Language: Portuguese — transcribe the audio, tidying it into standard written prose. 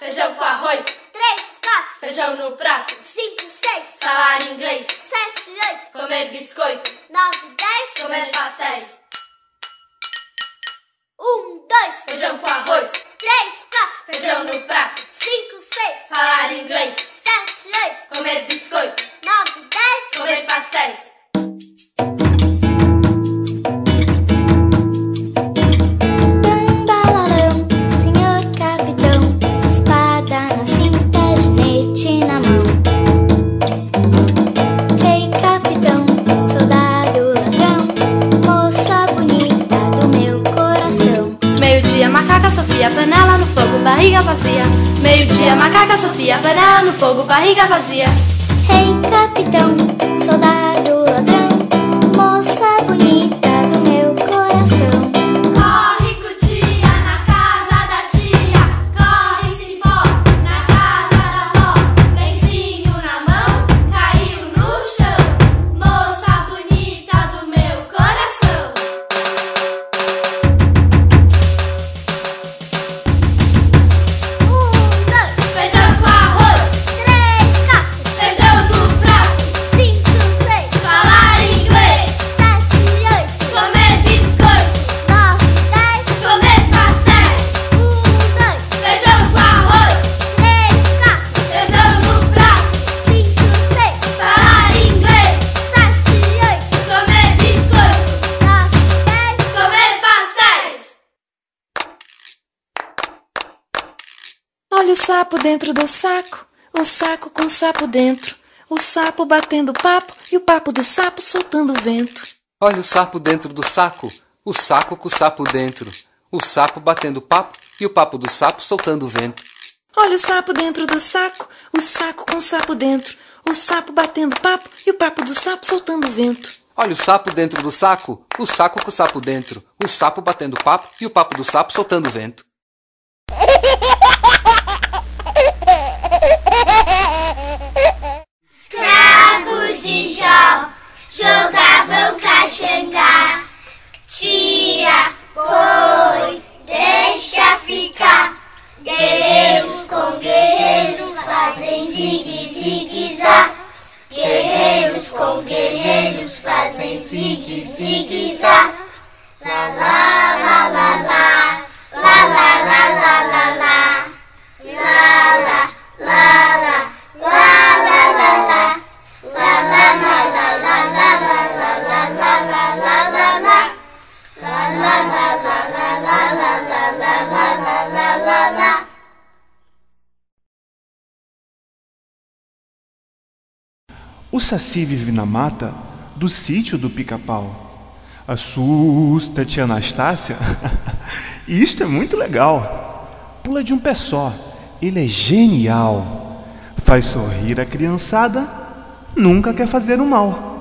Feijão com arroz. 3, 4. Feijão no prato. 5, 6. Falar inglês. 7, 8. Comer biscoito. 9, 10. Comer pastéis. 1, 2. Feijão com arroz. 3, 4. Feijão no prato. 5, 6. Falar inglês. 7, 8. Comer biscoito. 9, 10. Comer pastéis. Macaca Sofia, panela no fogo, barriga vazia. Meio-dia, macaca Sofia, panela no fogo, barriga vazia. Rei, capitão, soldado, ladrão, moça bonita do meu coração. Corre, cutia, na casa da tia. Corre, cipó, na casa da avó. Lencinho na mão, caiu no chão. Moça bonita do meu coração. 1, 2. Feijão com arroz. 3, 4. Feijão no prato. 5, 6. Falar inglês. 7, 8. Comer biscoito. 9, 10. Comer pastéis. 1, 2. Feijão com arroz. 3, 4. Feijão no prato. 5, 6. Falar inglês. 7, 8. Comer biscoito. 9, 10. Comer pastéis. Olha o sapo dentro do saco, o saco com o sapo dentro, o sapo batendo papo e o papo do sapo soltando vento. Olha o sapo dentro do saco, o saco com o sapo dentro, o sapo batendo papo e o papo do sapo soltando vento. Olha o sapo dentro do saco, o saco com o sapo dentro, o sapo batendo papo e o papo do sapo soltando vento. Olha o sapo dentro do saco, o saco com o sapo dentro, o sapo batendo papo e o papo do sapo soltando vento. Escravos de Jó jogavam caxangá. Tira, põe, deixa ficar. Guerreiros com guerreiros fazem zigue-zigue-zá. Guerreiros com guerreiros fazem zigue-zigue-zá. Lá, lá, lá, lá, lá. Lá, lá, lá, lá, lá, lá. Lá, lá, lá, lá. Lá, lá, lá, lá. Lá, lá, lá, lá, lá, lá, lá, lá, lá, lá, lá, lá, lá, lá. Lá, lá, lá, lá, lá, lá, lá, lá, lá, lá, lá, lá, lá. O Saci vive na mata do sítio do Pica-Pau. Assusta, tia Anastácia? Isto é muito legal. Pula de um pé só. Ele é genial. Faz sorrir a criançada, nunca quer fazer o mal.